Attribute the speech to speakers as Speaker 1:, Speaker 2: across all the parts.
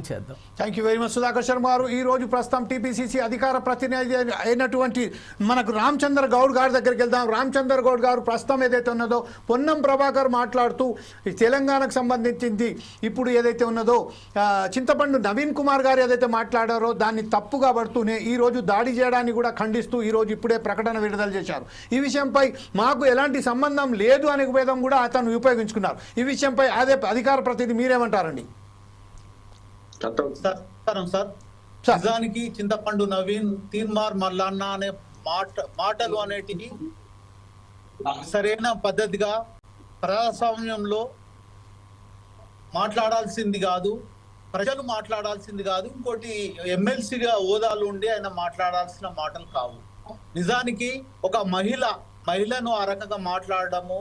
Speaker 1: చేద్దాం.
Speaker 2: Thank you very much Sudhakar Sharma గారు. ఈ రోజు ప్రస్తుతం టీపీసీసీ అధికార ప్రతినిధి అయినటువంటి మనకు రామచంద్ర గౌడ్ గారి దగ్గరికి వెళ్దాం. రామచంద్ర గౌడ్ గారు ప్రస్తుతం ఏదైతే ఉన్నదో పొన్నం ప్రభాకర్ మాట్లాడుతూ ఈ తెలంగాణకు సంబంధించింది ఇప్పుడు ఏదైతే ఉన్నదో చింతపండు నవీన్ కుమార్ గారు ఏదైతే మాట్లాడారో దాన్ని తప్పుగా పడుతూనే ఈ రోజు దాడి చేయడాన్ని కూడా ఖండిస్తూ ఈ రోజు ఇప్పుడే ప్రకటన విడుదల చేశారు. ఈ విషయంపై మాకు ఎలాంటి సంబంధం లేదు అనే విధం కూడా అతను ఉపయోగించుకున్నారు. ఈ విషయంపై అదే అధికార ప్రతినిధి మీరేమంటారండి?
Speaker 3: సార్ నిజానికి చింతపండు నవీన్ తీన్మార్ మల్లన్న అనే మాటలు అనేటివి సరైన పద్ధతిగా ప్రజాస్వామ్యంలో మాట్లాడాల్సింది కాదు, ప్రజలు మాట్లాడాల్సింది కాదు, ఇంకోటి ఎమ్మెల్సీగా హోదాలు ఉండి ఆయన మాట్లాడాల్సిన మాటలు కావు. నిజానికి ఒక మహిళను ఆ రకంగా మాట్లాడడము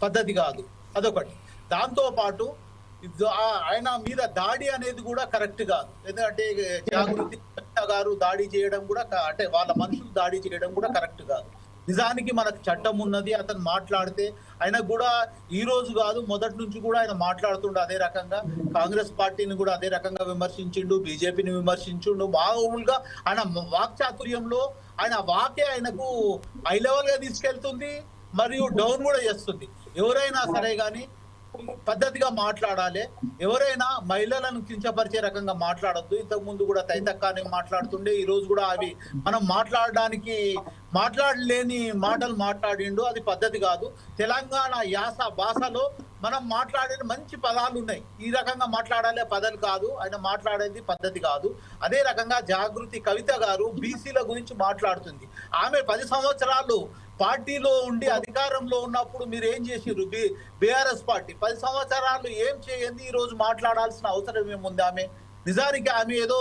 Speaker 3: పద్ధతి కాదు, అదొకటి. దాంతో పాటు ఆయన మీద దాడి అనేది కూడా కరెక్ట్ కాదు. ఎందుకంటే జాగృతి గారు దాడి చేయడం కూడా అంటే వాళ్ళ మనుషులు దాడి చేయడం కూడా కరెక్ట్ కాదు. నిజానికి మనకు చట్టం ఉన్నది. అతను మాట్లాడితే ఆయన కూడా ఈ రోజు కాదు మొదటి నుంచి కూడా ఆయన మాట్లాడుతుండే అదే రకంగా. కాంగ్రెస్ పార్టీని కూడా అదే రకంగా విమర్శించిండు, బీజేపీని విమర్శించిండు. మామూలుగా ఆయన వాక్చాతుర్యంలో ఆయన వాకే ఆయనకు హై లెవెల్ గా తీసుకెళ్తుంది మరియు డౌన్ కూడా చేస్తుంది. ఎవరైనా సరే కానీ పద్ధతిగా మాట్లాడాలి. ఎవరైనా మహిళలను కించపరిచే రకంగా మాట్లాడొద్దు. ఇంతకు ముందు కూడా తైతక్కాని మాట్లాడుతుండే, ఈ రోజు కూడా అవి మనం మాట్లాడలేని మాటలు మాట్లాడిండు. అది పద్ధతి కాదు. తెలంగాణ యాస భాషలో మనం మాట్లాడే మంచి పదాలు ఉన్నాయి. ఈ రకంగా మాట్లాడాలే పదాలు కాదు. ఆయన మాట్లాడేది పద్ధతి కాదు. అదే రకంగా జాగృతి కవిత గారు బీసీల గురించి మాట్లాడుతుంది. ఆమె 10 సంవత్సరాలు పార్టీలో ఉండి అధికారంలో ఉన్నప్పుడు మీరు ఏం చేసిర్రు? బీఆర్ఎస్ పార్టీ 10 సంవత్సరాలు ఏం చేయండి ఈ రోజు మాట్లాడాల్సిన అవసరం ఏముంది? ఆమె నిజానికి ఆమె ఏదో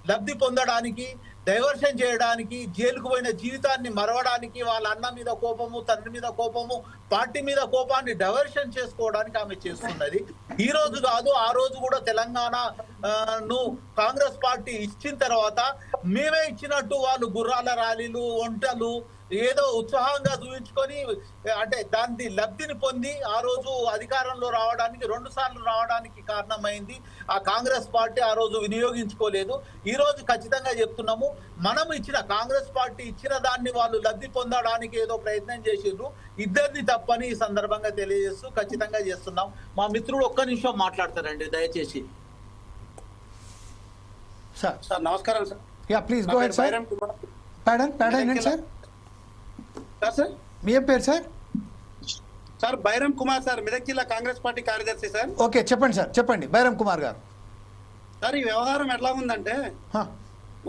Speaker 3: లబ్ధి పొందడానికి, డైవర్షన్ చేయడానికి, జైలుకు పోయిన జీవితాన్ని మరవడానికి, వాళ్ళ అన్న మీద కోపము, తండ్రి మీద కోపము, పార్టీ మీద కోపాన్ని డైవర్షన్ చేసుకోవడానికి ఆమె చేస్తున్నది. ఈ రోజు కాదు, ఆ రోజు కూడా తెలంగాణను కాంగ్రెస్ పార్టీ ఇచ్చిన తర్వాత మేమే ఇచ్చినట్టు వాళ్ళు గుర్రాల ర్యాలీలు, వంటలు ఏదో ఉత్సాహంగా చూపించుకొని అంటే దాన్ని లబ్ధిని పొంది ఆ రోజు అధికారంలో రావడానికి 2 సార్లు రావడానికి కారణమైంది. ఆ కాంగ్రెస్ పార్టీ ఆ రోజు వినియోగించుకోలేదు. ఈ రోజు ఖచ్చితంగా చెప్తున్నాము, మనం ఇచ్చిన కాంగ్రెస్ పార్టీ ఇచ్చిన దాన్ని వాళ్ళు లబ్ధి పొందడానికి ఏదో ప్రయత్నం చేసిండ్రు. ఇద్దరిని తప్పని ఈ సందర్భంగా తెలియజేస్తూ ఖచ్చితంగా చేస్తున్నాం. మా మిత్రుడు ఒక్క నిమిషం మాట్లాడతారండి దయచేసి.
Speaker 2: సార్
Speaker 4: నమస్కారం sir.
Speaker 2: Ya please go ahead sir. Pardon sir.
Speaker 4: Sir
Speaker 2: మీ ఏం పేరు sir?
Speaker 4: Sir Bairam Kumar sir, Medak జిల్లా కాంగ్రెస్ పార్టీ కార్యదర్శి సార్.
Speaker 2: ఓకే చెప్పండి సార్, చెప్పండి బైరం కుమార్ గారు.
Speaker 4: సార్ ఈ వ్యవహారం ఎట్లా ఉందంటే,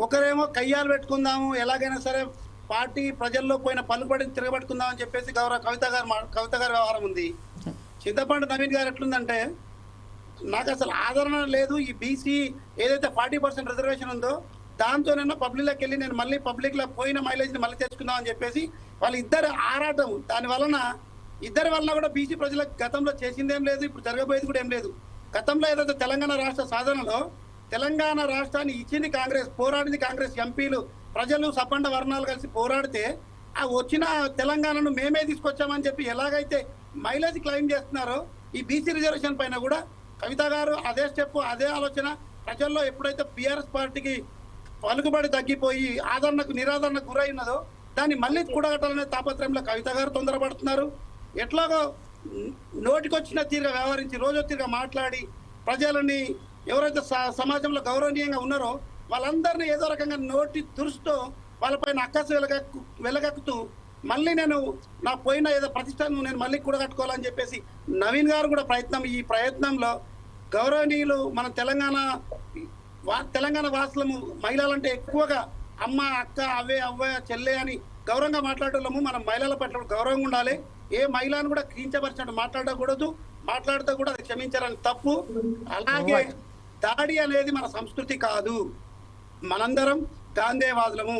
Speaker 4: ఒకరేమో కయ్యాలు పెట్టుకుందాము, ఎలాగైనా సరే పార్టీ ప్రజల్లో పోయిన పలుకుబడి తిరగబెట్టుకుందామని చెప్పేసి కవిత గారి వ్యవహారం ఉంది. చింతపండు నవీన్ గారు ఎట్లుందంటే, నాకు అసలు ఆదరణ లేదు. ఈ బీసీ ఏదైతే 40% రిజర్వేషన్ ఉందో దాంతోనైనా పబ్లిక్లోకి వెళ్ళి నేను మళ్ళీ పబ్లిక్లో పోయిన మైలేజ్ని మళ్ళీ తెచ్చుకుందాం అని చెప్పేసి వాళ్ళు ఇద్దరు ఆరాటం. దాని వలన ఇద్దరి వలన కూడా బీసీ ప్రజలకు గతంలో చేసిందేం లేదు, ఇప్పుడు జరగబోయేది కూడా ఏం లేదు. గతంలో ఏదైతే తెలంగాణ రాష్ట్ర సాధనలో తెలంగాణ రాష్ట్రాన్ని ఇచ్చింది కాంగ్రెస్, పోరాడింది కాంగ్రెస్, ఎంపీలు ప్రజలు సపండ వర్ణాలు కలిసి పోరాడితే ఆ వచ్చిన తెలంగాణను మేమే తీసుకొచ్చామని చెప్పి ఎలాగైతే మైలేజ్ క్లెయిమ్ చేస్తున్నారో ఈ బీసీ రిజర్వేషన్ పైన కూడా కవిత గారు అదే స్టెప్, అదే ఆలోచన. ప్రజల్లో ఎప్పుడైతే బీఆర్ఎస్ పార్టీకి పలుకుబడి తగ్గిపోయి నిరాదరణకు గురైనదో దాన్ని మళ్ళీ కూడగట్టాలనే తాపత్రయంలో కవిత గారు తొందరపడుతున్నారు. ఎట్లాగో నోటికొచ్చిన తీరుగా వ్యవహరించి రోజు తీరుగా మాట్లాడి ప్రజలని ఎవరైతే సమాజంలో గౌరవనీయంగా ఉన్నారో వాళ్ళందరినీ ఏదో రకంగా నోటి దురుస్తూ వాళ్ళపైన అక్కసు వెలగక్కుతూ మళ్ళీ నేను నా పోయిన ఏదో ప్రతిష్టను నేను మళ్ళీ కూడగట్టుకోవాలని చెప్పేసి నవీన్ గారు కూడా ఈ ప్రయత్నంలో గౌరవనీయులు మన తెలంగాణ వాసులము మహిళలంటే ఎక్కువగా అమ్మ, అక్క, అవ్వ, చెల్లె అని గౌరవంగా మాట్లాడటము. మనం మహిళల పట్ల గౌరవంగా ఉండాలి. ఏ మహిళను కూడా కించపరిచినట్టు మాట్లాడకూడదు, మాట్లాడితే కూడా అది క్షమించాలని తప్పు. అలాగే దాడి అనేది మన సంస్కృతి కాదు. మనందరం గాంధేయవాదులము.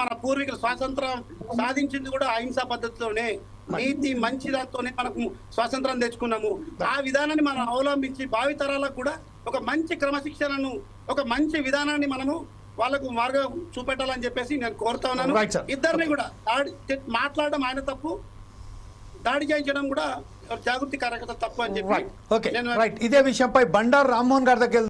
Speaker 4: మన పూర్వీకులు స్వాతంత్రం సాధించింది కూడా అహింసా పద్ధతితోనే, నీతి మంచి దాంతోనే మనకు స్వాతంత్రం తెచ్చుకున్నాము. ఆ విధానాన్ని మనం అవలంబించి భావితరాలకు కూడా ఒక మంచి క్రమశిక్షణను, ఒక మంచి విధానాన్ని మనము వాళ్ళకు మార్గం చూపెట్టాలని చెప్పేసి నేను కోరుతా ఉన్నాను. ఇద్దరిని కూడా మాట్లాడడం ఆయన తప్పు, దాడి చేయించడం కూడా జాగృతి కార్యకర్త తప్పు అని చెప్పి
Speaker 2: ఓకే రైట్. ఇదే విషయంపై బండారు రామ్మోహన్ గారి దగ్గర